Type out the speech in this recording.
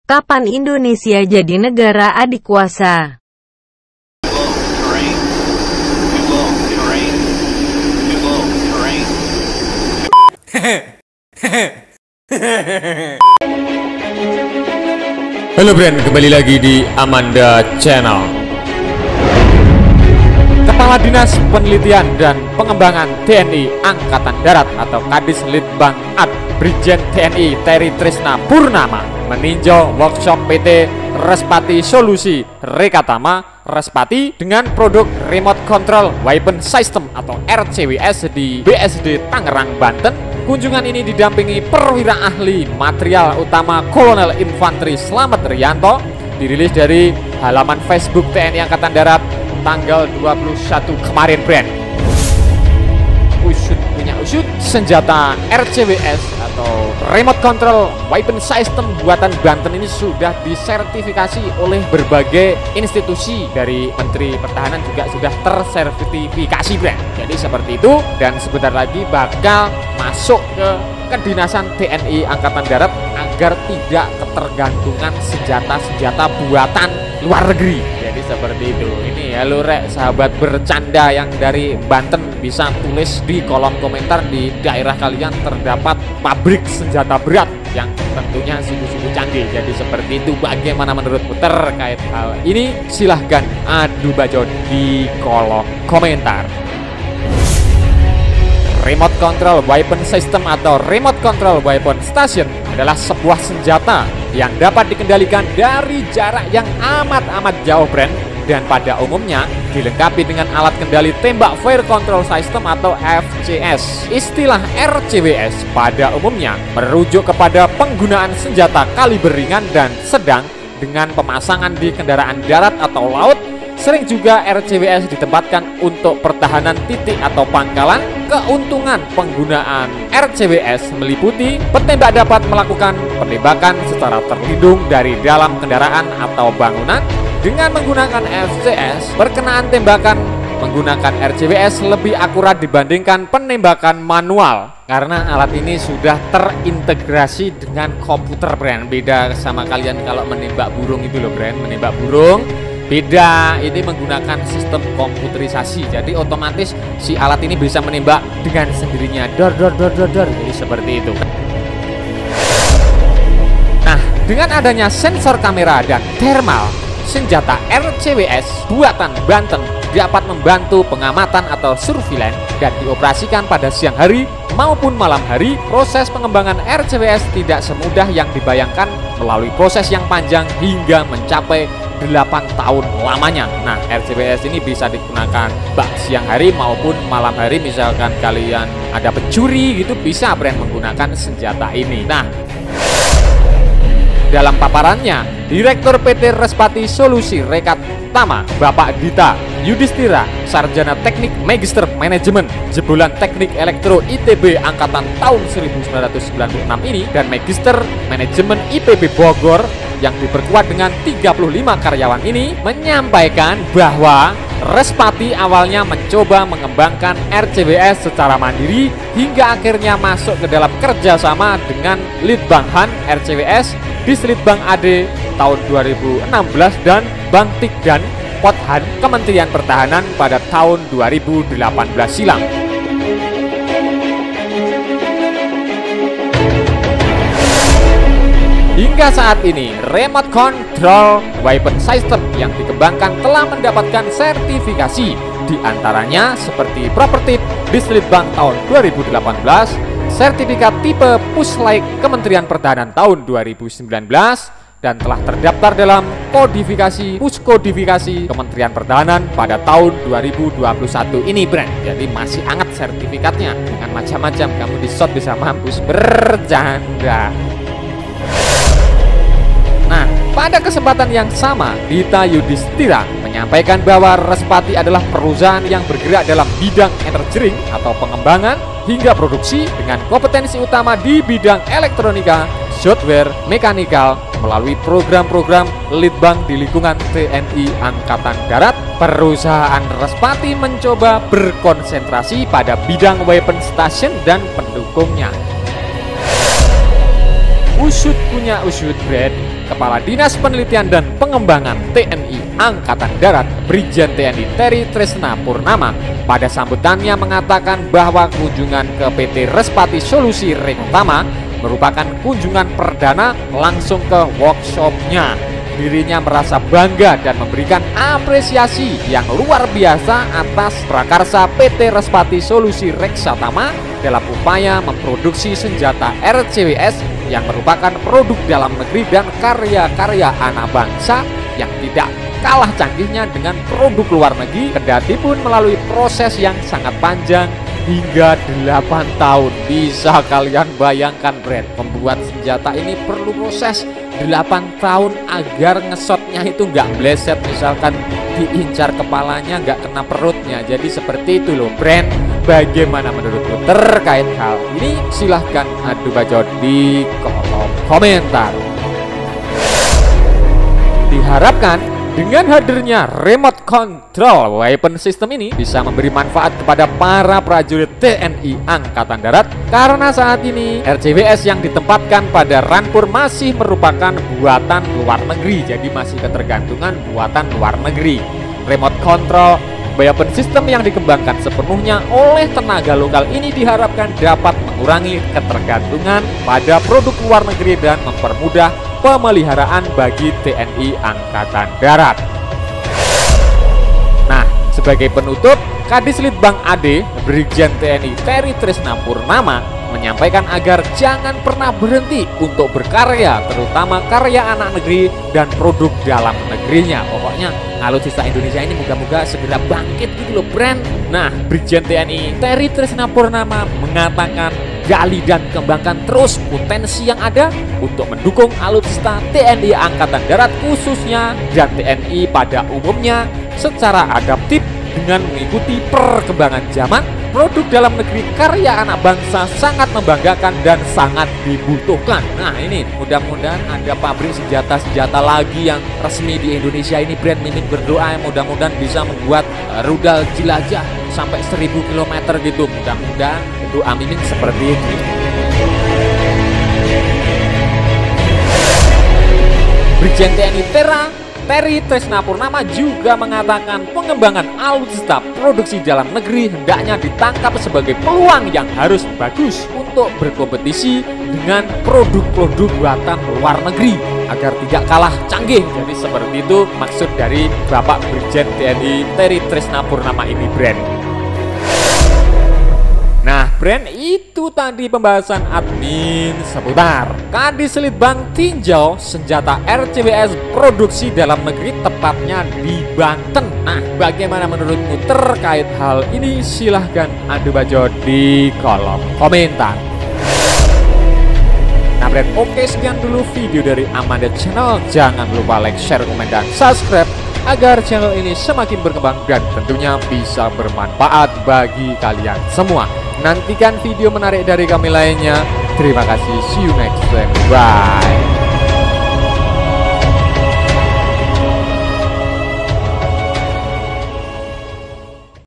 Kapan Indonesia jadi negara adikuasa? Halo Brand, kembali lagi di Amanda Channel. Kepala Dinas Penelitian dan Pengembangan TNI Angkatan Darat atau Kadis Litbang Ad Brigjen TNI Terry Trisna Purnama meninjau workshop PT Respati Solusi Rekatama Respati dengan produk Remote Control Weapon System atau RCWS di BSD Tangerang, Banten. Kunjungan ini didampingi perwira ahli material utama Kolonel Infanteri Slamet Rianto. Dirilis dari halaman Facebook TNI Angkatan Darat tanggal 21 kemarin, Brand. Usut senjata RCWS atau Remote Control Weapon System buatan Banten ini sudah disertifikasi oleh berbagai institusi. Dari Menteri Pertahanan juga sudah tersertifikasi, Brand. Jadi seperti itu, dan sebentar lagi bakal masuk ke kedinasan TNI Angkatan Darat agar tidak ketergantungan senjata-senjata buatan luar negeri. Jadi seperti itu. Ini ya lo rek sahabat bercanda yang dari Banten, bisa tulis di kolom komentar di daerah kalian terdapat pabrik senjata berat yang tentunya sungguh-sungguh canggih. Jadi seperti itu. Bagaimana menurutmu terkait hal ini? Silahkan adu bacot di kolom komentar. Remote Control Weapon System atau Remote Control Weapon Station adalah sebuah senjata yang dapat dikendalikan dari jarak yang amat jauh, Brand, dan pada umumnya dilengkapi dengan alat kendali tembak Fire Control System atau FCS. Istilah RCWS pada umumnya merujuk kepada penggunaan senjata kaliber ringan dan sedang dengan pemasangan di kendaraan darat atau laut. Sering juga RCWS ditempatkan untuk pertahanan titik atau pangkalan. Keuntungan penggunaan RCWS meliputi petembak dapat melakukan penembakan secara terlindung dari dalam kendaraan atau bangunan. Dengan menggunakan FCS, perkenaan tembakan menggunakan RCWS lebih akurat dibandingkan penembakan manual karena alat ini sudah terintegrasi dengan komputer, Brand. Beda sama kalian kalau menembak burung itu loh, Brand. Menembak burung beda, ini menggunakan sistem komputerisasi. Jadi otomatis si alat ini bisa menembak dengan sendirinya. Dor. Jadi seperti itu. Nah, dengan adanya sensor kamera dan thermal, senjata RCWS buatan Banten dapat membantu pengamatan atau surveillance dan dioperasikan pada siang hari maupun malam hari. Proses pengembangan RCWS tidak semudah yang dibayangkan, melalui proses yang panjang hingga mencapai 8 tahun lamanya. Nah, RCWS ini bisa digunakan baik siang hari maupun malam hari. Misalkan kalian ada pencuri gitu, bisa, Brand, menggunakan senjata ini. Nah, dalam paparannya, Direktur PT Respati Solusi Rekatama Bapak Dita Yudhistira, Sarjana Teknik Magister Manajemen Jebolan Teknik Elektro ITB Angkatan tahun 1996 ini, dan Magister Manajemen IPB Bogor yang diperkuat dengan 35 karyawan ini, menyampaikan bahwa Respati awalnya mencoba mengembangkan RCWS secara mandiri hingga akhirnya masuk ke dalam kerjasama dengan Litbanghan RCWS, Dislitbang AD tahun 2016 dan Bangtik dan Pothan Kementerian Pertahanan pada tahun 2018 silam. Hingga saat ini, Remote Control Weapon System yang dikembangkan telah mendapatkan sertifikasi, diantaranya seperti Propertip Dislitbang tahun 2018, sertifikat tipe Puslike Kementerian Pertahanan tahun 2019, dan telah terdaftar dalam kodifikasi Puskodifikasi Kementerian Pertahanan pada tahun 2021 ini, Brand. Jadi masih hangat sertifikatnya, dengan macam-macam kamu di-shot bisa mampus bercanda. Nah, pada kesempatan yang sama, Dita Yudhistira menyampaikan bahwa Respati adalah perusahaan yang bergerak dalam bidang energi atau pengembangan hingga produksi dengan kompetensi utama di bidang elektronika, software, mekanikal. Melalui program-program Litbang di lingkungan TNI Angkatan Darat, perusahaan Respati mencoba berkonsentrasi pada bidang weapon station dan pendukungnya. Usut punya usut, Brand. Kepala Dinas Penelitian dan Pengembangan TNI Angkatan Darat, Brigjen TNI Terry Tresna Purnama, pada sambutannya mengatakan bahwa kunjungan ke PT Respati Solusi Remotama merupakan kunjungan perdana langsung ke workshopnya. Dirinya merasa bangga dan memberikan apresiasi yang luar biasa atas prakarsa PT Respati Solusi Reksatama dalam upaya memproduksi senjata RCWS yang merupakan produk dalam negeri dan karya-karya anak bangsa yang tidak kalah canggihnya dengan produk luar negeri, kendati pun melalui proses yang sangat panjang hingga 8 tahun. Bisa kalian bayangkan, Brand, membuat senjata ini perlu proses 8 tahun agar ngesotnya itu nggak bleset, misalkan diincar kepalanya nggak kena perutnya. Jadi seperti itu loh, Brand. Bagaimana menurutmu terkait hal ini? Silahkan adu bacot di kolom komentar. Diharapkan dengan hadirnya remote control weapon system ini bisa memberi manfaat kepada para prajurit TNI Angkatan Darat, karena saat ini RCWS yang ditempatkan pada Rampur masih merupakan buatan luar negeri, jadi masih ketergantungan buatan luar negeri. Remote control weapon system yang dikembangkan sepenuhnya oleh tenaga lokal ini diharapkan dapat mengurangi ketergantungan pada produk luar negeri dan mempermudah pemeliharaan bagi TNI Angkatan Darat. Nah, sebagai penutup, Kadis Litbang AD Brigjen TNI Terry Tresna Purnama menyampaikan agar jangan pernah berhenti untuk berkarya, terutama karya anak negeri dan produk dalam negerinya. Pokoknya alutsista Indonesia ini moga-moga segera bangkit gitu loh, Brand. Nah, Brigjen TNI Terry Tresna Purnama mengatakan gali dan kembangkan terus potensi yang ada untuk mendukung alutsista TNI Angkatan Darat khususnya dan TNI pada umumnya secara adaptif dengan mengikuti perkembangan zaman. Produk dalam negeri karya anak bangsa sangat membanggakan dan sangat dibutuhkan. Nah, ini mudah-mudahan ada pabrik senjata-senjata lagi yang resmi di Indonesia ini, Brand. Mimin berdoa mudah-mudahan bisa membuat rudal jelajah sampai 1000 km gitu. Mudah-mudahan doa Mimin seperti itu. Brigjen TNI Terry Tresna Purnama juga mengatakan pengembangan alutsista produksi dalam negeri hendaknya ditangkap sebagai peluang yang harus bagus untuk berkompetisi dengan produk-produk buatan luar negeri agar tidak kalah canggih. Jadi seperti itu maksud dari Bapak Brigjen TNI Terry Tresna Purnama ini, Brand. Nah, Brand, itu tadi pembahasan admin seputar Kadis Litbang tinjau senjata RCWS produksi dalam negeri, tepatnya di Banten. Nah, bagaimana menurutmu terkait hal ini? Silahkan adu bacot di kolom komentar. Nah, Brand, oke, sekian dulu video dari Amanda Channel. Jangan lupa like, share, komen, dan subscribe agar channel ini semakin berkembang dan tentunya bisa bermanfaat bagi kalian semua. Nantikan video menarik dari kami lainnya. Terima kasih, see you next time, bye.